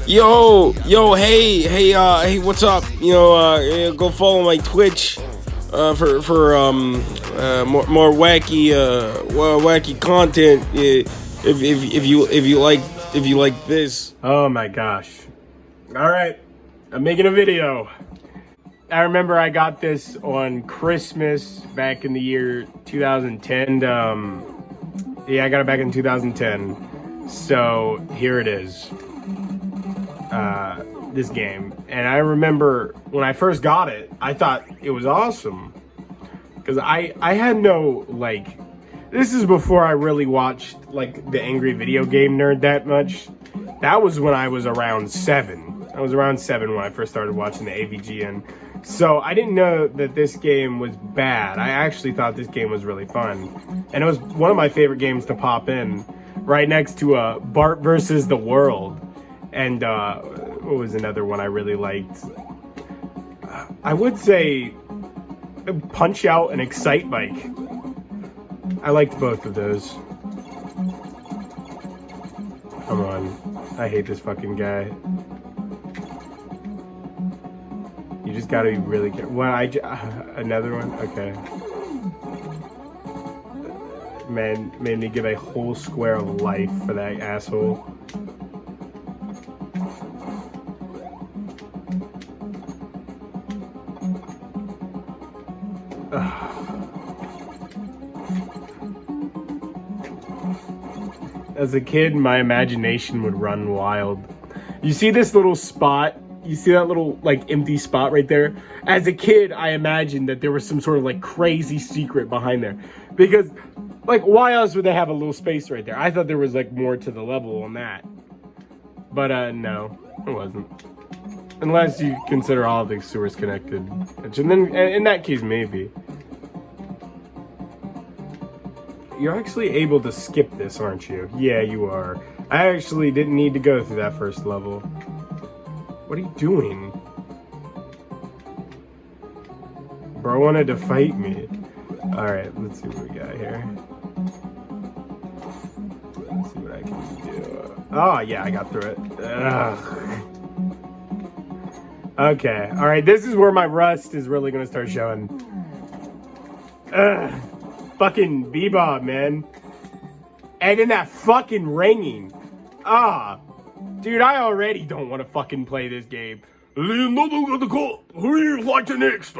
Hey, what's up? Go follow my Twitch for more wacky content. If you like this. Oh my gosh! All right, I'm making a video. I remember I got this on Christmas back in the year 2010. Yeah, I got it back in 2010. So here it is. This game, and I remember when I first got it, I thought it was awesome because I had no, like, this is before I really watched like the Angry Video Game Nerd that much. That was when I was around 7. I was around 7 when I first started watching the AVGN. So I didn't know that this game was bad. I actually thought this game was really fun, and it was one of my favorite games to pop in right next to Bart versus the World. And what was another one I really liked? I would say Punch Out and Excite Bike. I liked both of those. Come on. I hate this fucking guy. You just gotta be really careful. Well, another one? Okay. Man, made me give a whole square of life for that asshole. As a kid, my imagination would run wild. You see this little spot? You see that little, like, empty spot right there? As a kid, I imagined that there was some sort of, like, crazy secret behind there. Because, like, why else would they have a little space right there? I thought there was, like, more to the level on that. But, no, it wasn't. Unless you consider all the sewers connected. And then, in that case, maybe. You're actually able to skip this, aren't you? Yeah, you are. I actually didn't need to go through that first level. What are you doing? Bro wanted to fight me. Alright, let's see what we got here. Let's see what I can do. Oh, yeah, I got through it. Ugh. Okay, alright, this is where my rust is really gonna start showing. Ugh. Fucking Bebop, man. And then that fucking ringing. Dude, I already don't want to fucking play this game. Who's like the next?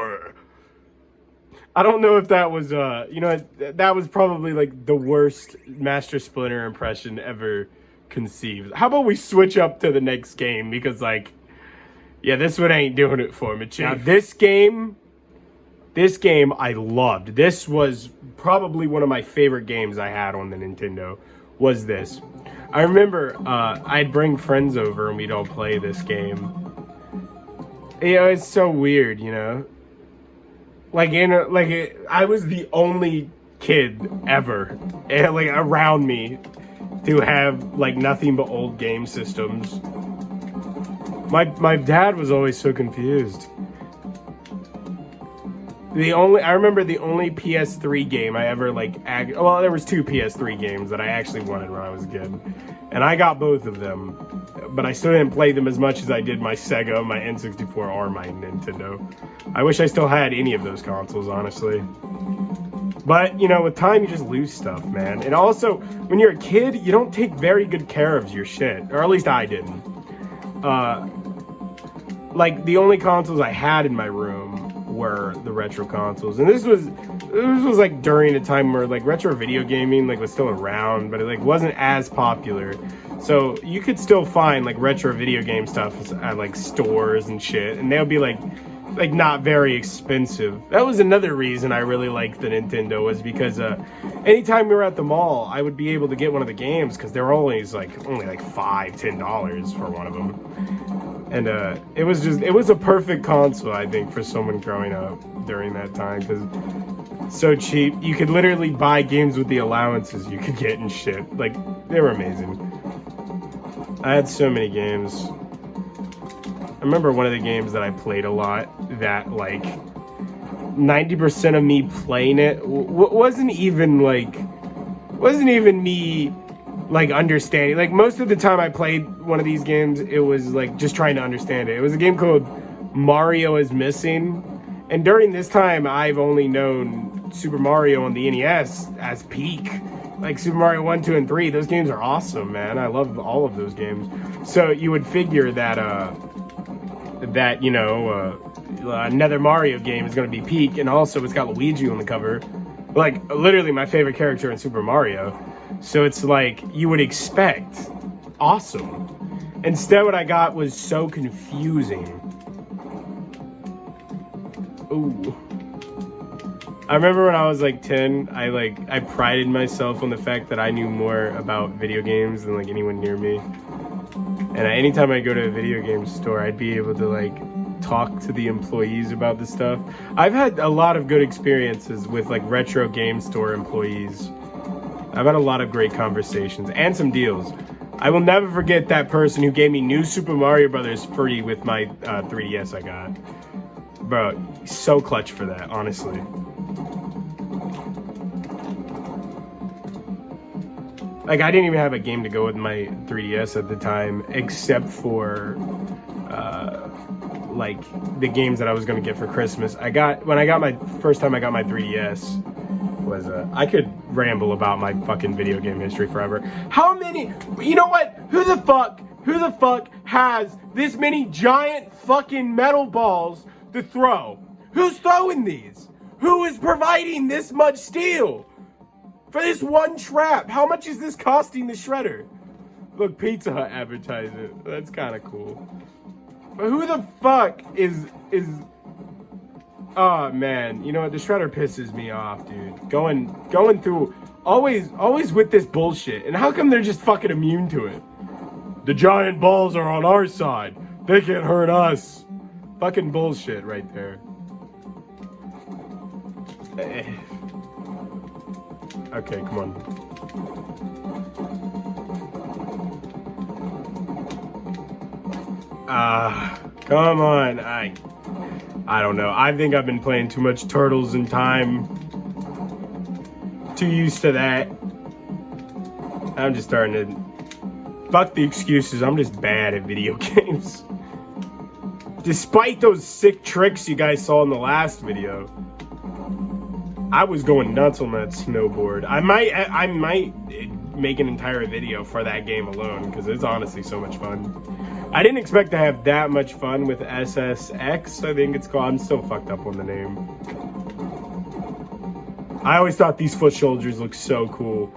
I don't know if that was, that was probably like the worst Master Splinter impression ever conceived. How about we switch up to the next game? Because, like, yeah, this one ain't doing it for me, chief. Now, this game I loved. This was probably one of my favorite games I had on the Nintendo, was this. I remember I'd bring friends over and we'd all play this game. You know, it's so weird, you know? I was the only kid ever, like, around me to have, like, nothing but old game systems. My dad was always so confused. I remember the only PS3 game I ever, like, well, there was 2 PS3 games that I actually wanted when I was a kid. And I got both of them. But I still didn't play them as much as I did my Sega, my N64, or my Nintendo. I wish I still had any of those consoles, honestly. But, you know, with time, you just lose stuff, man. And also, when you're a kid, you don't take very good care of your shit. Or at least I didn't. Like, the only consoles I had in my room were the retro consoles, and this was like during a time where, like, retro video gaming, like, was still around, but it, like, wasn't as popular. So you could still find, like, retro video game stuff at, like, stores and shit, and they'll be like not very expensive. That was another reason I really liked the Nintendo, was because anytime we were at the mall, I would be able to get one of the games because they were always like only like $5-10 for one of them. And it was a perfect console, I think, for someone growing up during that time, because so cheap. You could literally buy games with the allowances you could get and shit. Like, they were amazing. I had so many games. I remember one of the games that I played a lot that, like, 90% of me playing it wasn't even me like understanding. Like most of the time I played one of these games, it was like just trying to understand it. It was a game called Mario is Missing, and during this time I've only known Super Mario on the NES as peak. Like Super Mario 1, 2, and 3, those games are awesome, man. I love all of those games. So you would figure that another Mario game is going to be peak, and also it's got Luigi on the cover, like literally my favorite character in Super Mario. So it's like you would expect awesome. Instead, what I got was so confusing. Ooh. I remember when I was like 10, I prided myself on the fact that I knew more about video games than like anyone near me. And anytime I go to a video game store, I'd be able to like talk to the employees about this stuff. I've had a lot of good experiences with like retro game store employees. I've had a lot of great conversations and some deals. I will never forget that person who gave me New Super Mario Brothers free with my 3DS I got. Bro, so clutch for that, honestly. Like, I didn't even have a game to go with my 3DS at the time, except for, like, the games that I was going to get for Christmas. First time I got my 3DS was, I could ramble about my fucking video game history forever. How many, you know what? Who the fuck has this many giant fucking metal balls to throw? Who's throwing these? Who is providing this much steel? For this one trap, how much is this costing the shredder? Look, Pizza Hut advertising. That's kind of cool. But who the fuck is? Oh man, you know what? The shredder pisses me off, dude. Going through always with this bullshit. And how come they're just fucking immune to it? The giant balls are on our side. They can't hurt us. Fucking bullshit right there. Okay, come on. Come on. I don't know. I think I've been playing too much Turtles in time. Too used to that. I'm just starting to... Fuck the excuses. I'm just bad at video games. Despite those sick tricks you guys saw in the last video, I was going nuts on that snowboard. I might make an entire video for that game alone, because it's honestly so much fun. I didn't expect to have that much fun with SSX, I think it's called. I'm still fucked up on the name. I always thought these foot soldiers looked so cool.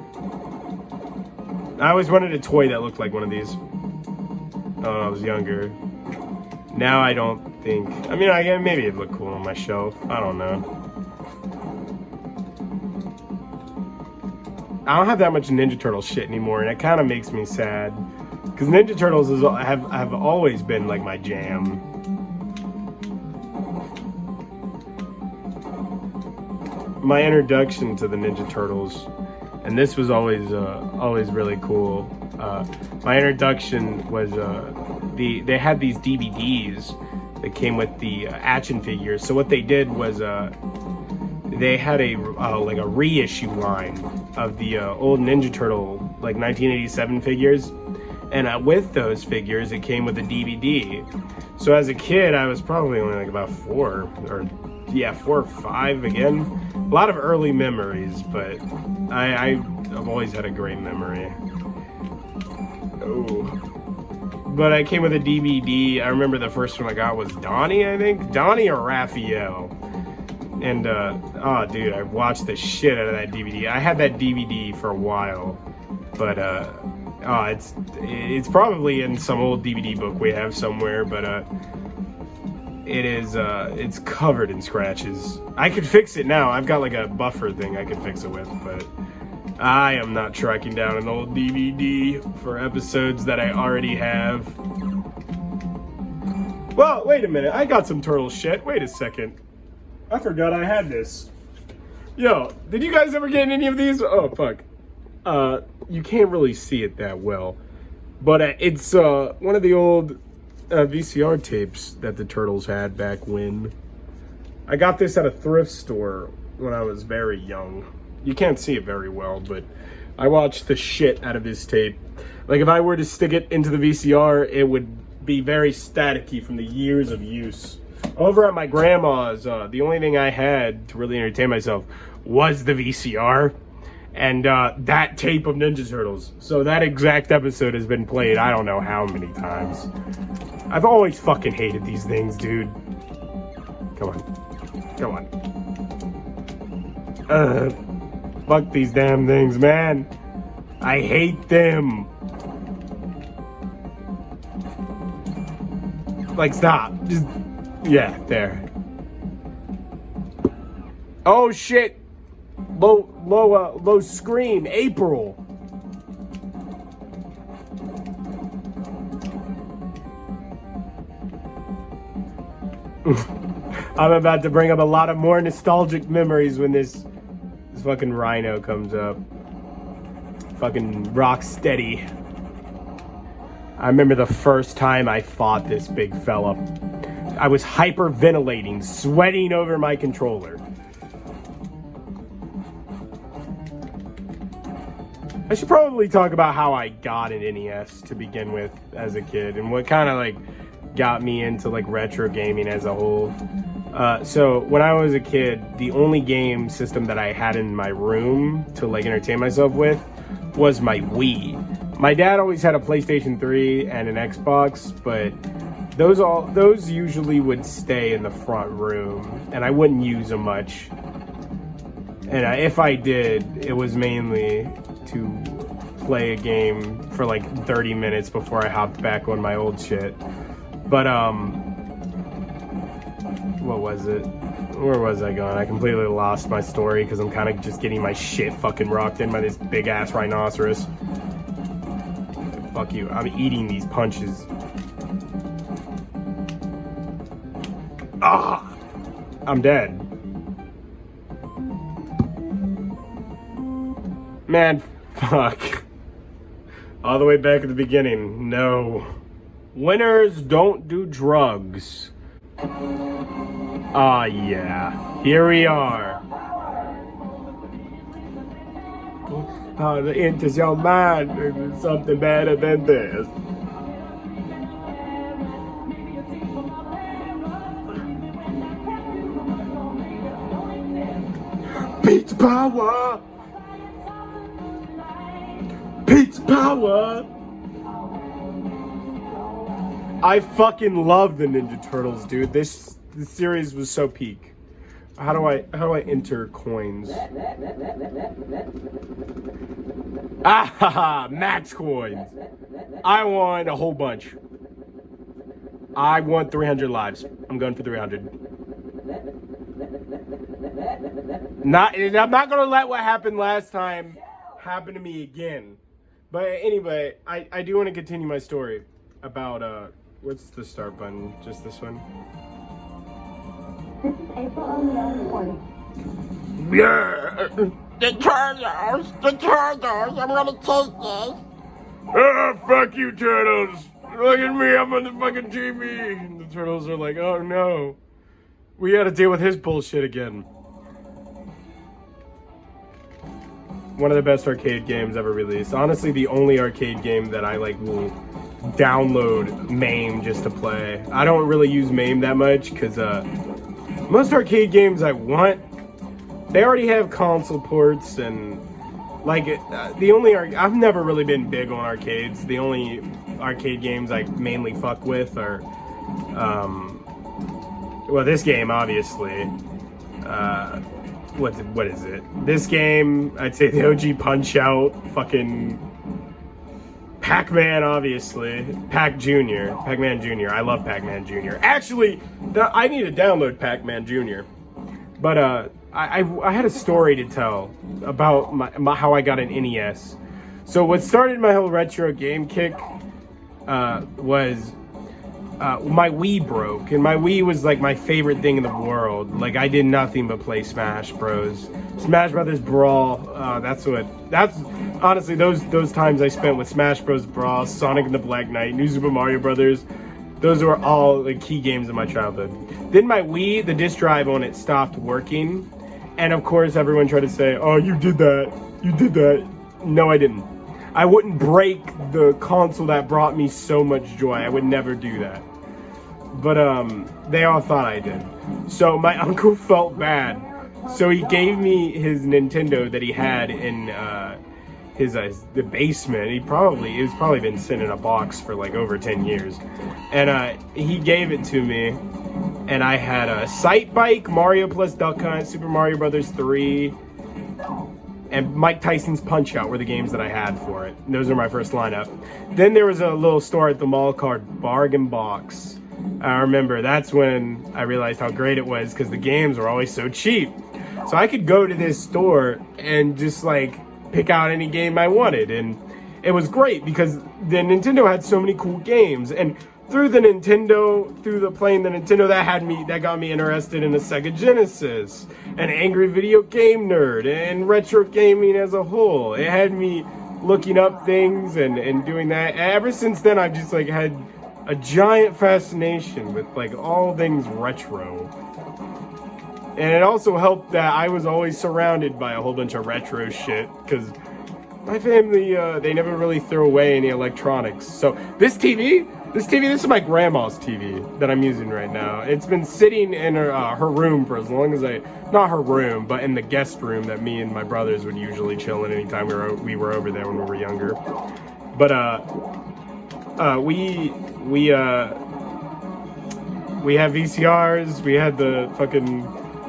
I always wanted a toy that looked like one of these when I was younger. Now I don't think... I mean, maybe it'd look cool on my shelf. I don't know. I don't have that much Ninja Turtle shit anymore, and it kind of makes me sad. Because Ninja Turtles have always been, like, my jam. My introduction to the Ninja Turtles, and this was always really cool. My introduction was, they had these DVDs that came with the action figures. So what they did was, they had a reissue line of the old Ninja Turtle, like 1987 figures, and with those figures it came with a DVD. So as a kid, I was probably only like about 4 or 5 again. A lot of early memories, but I've always had a great memory. Oh. But I came with a DVD. I remember the first one I got was Donnie, I think. Donnie or Raphael. And, oh, dude, I watched the shit out of that DVD. I had that DVD for a while, but, it's probably in some old DVD book we have somewhere, but, it's covered in scratches. I could fix it now. I've got, like, a buffer thing I could fix it with, but I am not tracking down an old DVD for episodes that I already have. Well, wait a minute. I got some turtle shit. Wait a second. I forgot I had this. Yo, did you guys ever get any of these? Oh, fuck. You can't really see it that well. But it's one of the old VCR tapes that the Turtles had back when. I got this at a thrift store when I was very young. You can't see it very well, but I watched the shit out of this tape. Like, if I were to stick it into the VCR, it would be very staticky from the years of use. Over at my grandma's, the only thing I had to really entertain myself was the VCR and that tape of Ninja Turtles. So that exact episode has been played I don't know how many times. I've always fucking hated these things, dude. Come on. Come on. Fuck these damn things, man. I hate them. Like, stop. Just, yeah, there. Oh, shit. Low screen. April. I'm about to bring up a lot of more nostalgic memories when this fucking rhino comes up. Fucking rock steady. I remember the first time I fought this big fella. I was hyperventilating, sweating over my controller. I should probably talk about how I got an NES to begin with as a kid and what kind of like got me into like retro gaming as a whole. So when I was a kid, the only game system that I had in my room to like entertain myself with was my Wii. My dad always had a PlayStation 3 and an Xbox, but those usually would stay in the front room, and I wouldn't use them much. And if I did, it was mainly to play a game for like 30 minutes before I hopped back on my old shit. But what was it? Where was I going? I completely lost my story because I'm kind of just getting my shit fucking rocked in by this big ass rhinoceros. Fuck you. I'm eating these punches. Ah! I'm dead. Man, fuck. All the way back at the beginning. No. Winners don't do drugs. Ah, yeah. Here we are. How to enters your mind is something better than this. Pete's power! Pete's power! I fucking love the Ninja Turtles, dude. This series was so peak. How do I enter coins? Ah ha ha! Max coins. I want a whole bunch. I want 300 lives. I'm going for 300. I'm not gonna let what happened last time happen to me again. But anyway, I do want to continue my story about what's the start button? Just this one. This is April on the recording. Yeah. The turtles, I'm gonna take this. Ah, fuck you, turtles. Look at me, I'm on the fucking TV. And the turtles are like, oh no. We gotta deal with his bullshit again. One of the best arcade games ever released. Honestly, the only arcade game that I like will download MAME just to play. I don't really use MAME that much because most arcade games I want, they already have console ports and like the only I've never really been big on arcades. The only arcade games I mainly fuck with are well, this game obviously. What is it? This game, I'd say the OG Punch-Out, fucking Pac-Man, obviously. Pac-Man Jr. I love Pac-Man Jr. Actually, I need to download Pac-Man Jr. But I had a story to tell about how I got an NES. So what started my whole retro game kick was my Wii broke, and my Wii was like my favorite thing in the world. Like I did nothing but play Smash Bros. Smash Brothers Brawl. That's honestly those times I spent with Smash Bros. Brawl, Sonic and the Black Knight, New Super Mario Brothers. Those were all the key games of my childhood. Then my Wii, the disc drive on it stopped working, and of course everyone tried to say, "Oh, you did that. You did that. No, I didn't. I wouldn't break the console that brought me so much joy. I would never do that. But they all thought I did. So my uncle felt bad. So he gave me his Nintendo that he had in the basement. It's probably been sitting in a box for like over 10 years. And he gave it to me. And I had a Sight Bike, Mario plus Duck Hunt, Super Mario Brothers 3, and Mike Tyson's Punch-Out were the games that I had for it. Those are my first lineup. Then there was a little store at the mall called Bargain Box. I remember that's when I realized how great it was because the games were always so cheap. So I could go to this store and just like pick out any game I wanted. And it was great because the Nintendo had so many cool games. And through the Nintendo, playing the Nintendo, that got me interested in the Sega Genesis, an angry video game nerd, and retro gaming as a whole. It had me looking up things and doing that. And ever since then, I've just like had a giant fascination with like all things retro. And it also helped that I was always surrounded by a whole bunch of retro shit because my family, they never really throw away any electronics. So this is my grandma's TV that I'm using right now. It's been sitting in her room for as long as not her room, but in the guest room that me and my brothers would usually chill in anytime we were over there when we were younger. But we have VCRs, we had the fucking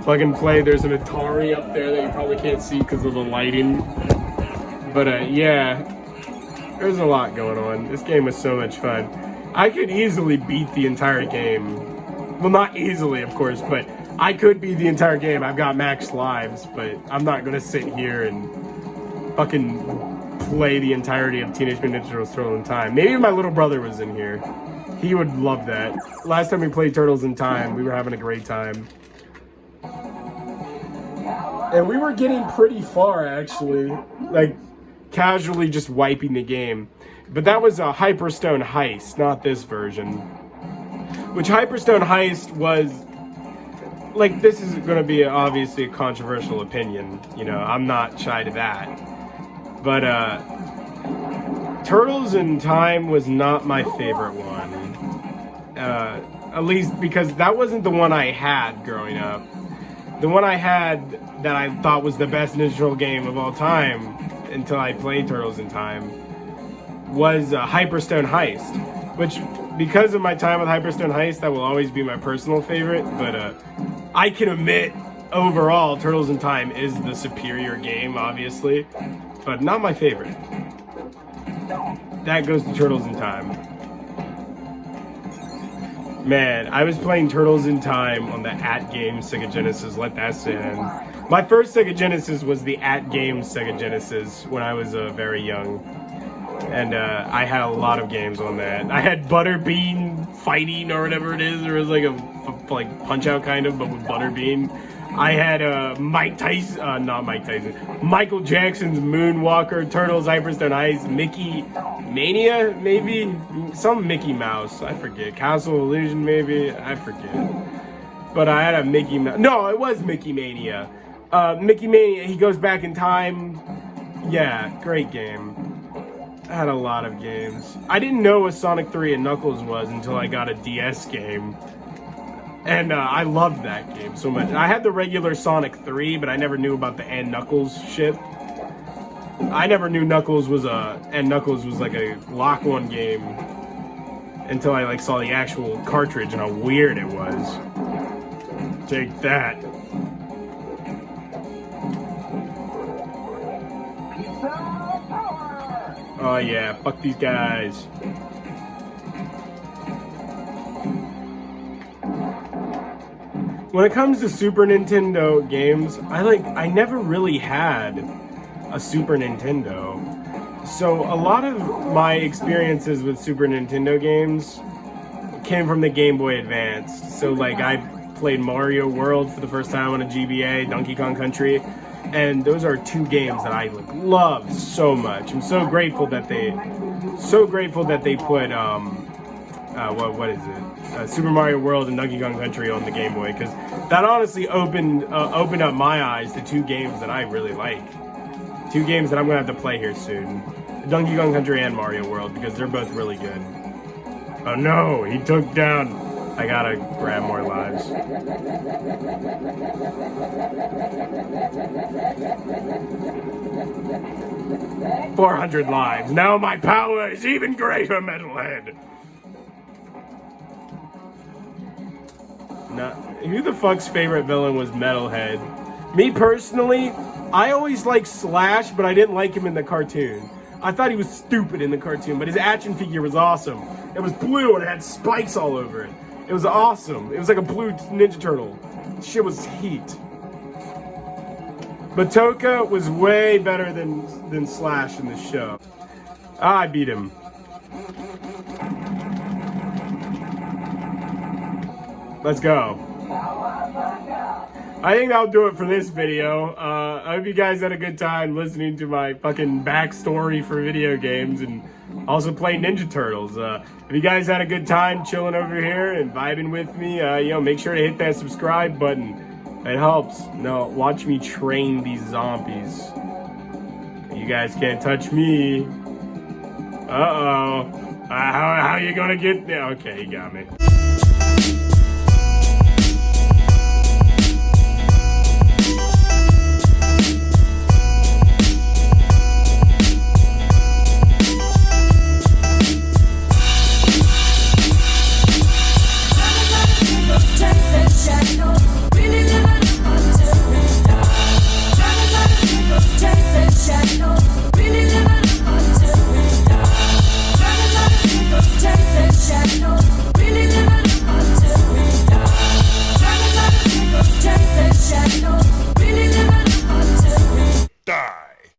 plug and play. There's an Atari up there that you probably can't see because of the lighting. But yeah, there's a lot going on. This game was so much fun. I could easily beat the entire game. Well, not easily, of course, but I could beat the entire game. I've got max lives, but I'm not gonna sit here and fucking play the entirety of Teenage Mutant Ninja Turtles in Time. Maybe if my little brother was in here. He would love that. Last time we played Turtles in Time, we were having a great time. And we were getting pretty far, actually. Like, casually just wiping the game. But that was a Hyperstone Heist, not this version. Which Hyperstone Heist was... Like, this is going to be obviously a controversial opinion. You know, I'm not shy to that. But, Turtles in Time was not my favorite one. At least because that wasn't the one I had growing up. The one I had that I thought was the best digital game of all time until I played Turtles in Time was Hyperstone Heist, which because of my time with Hyperstone Heist, that will always be my personal favorite, but I can admit overall Turtles in Time is the superior game, obviously, but not my favorite. That goes to Turtles in Time. Man, I was playing Turtles in Time on the At-Game Sega Genesis, let that sit in. My first Sega Genesis was the At-Game Sega Genesis when I was very young. And I had a lot of games on that. I had Butterbean Fighting or whatever it is. There was like a Punch-Out kind of, but with Butterbean. I had Michael Jackson's Moonwalker, Turtles, Hyperstone Heist, Mickey Mania, maybe? Some Mickey Mouse, I forget. Castle Illusion, maybe? I forget. But I had a Mickey Mouse. No, it was Mickey Mania. Mickey Mania, he goes back in time. Yeah, great game. I had a lot of games. I didn't know what Sonic 3 and Knuckles was until I got a DS game. And I loved that game so much. I had the regular Sonic 3, but I never knew about the and Knuckles shit. I never knew Knuckles was like a lock-on game until I like saw the actual cartridge and how weird it was. Take that. Oh yeah, fuck these guys. When it comes to Super Nintendo games, I never really had a Super Nintendo. So a lot of my experiences with Super Nintendo games came from the Game Boy Advance. So like I played Mario World for the first time on a GBA, Donkey Kong Country, and those are two games that I love so much. I'm so grateful that they put what is it? Super Mario World and Donkey Kong Country on the Game Boy, because that honestly opened up my eyes to two games that I really like. 2 games that I'm gonna have to play here soon. Donkey Kong Country and Mario World, because they're both really good. Oh no, he took down. I gotta grab more lives. $400 lives. Now my power is even greater, Metalhead. No, who the fuck's favorite villain was Metalhead? Me personally, I always liked Slash, but I didn't like him in the cartoon. I thought he was stupid in the cartoon, but his action figure was awesome. It was blue and it had spikes all over it. It was awesome. It was like a blue Ninja Turtle. Shit was heat. But Toka was way better than Slash in the show. I beat him. Let's go. I think that'll do it for this video. I hope you guys had a good time listening to my fucking backstory for video games and also play Ninja Turtles. If you guys had a good time chilling over here and vibing with me, make sure to hit that subscribe button. It helps. No, watch me train these zombies. You guys can't touch me. Uh-oh. How you gonna get there? Okay, you got me.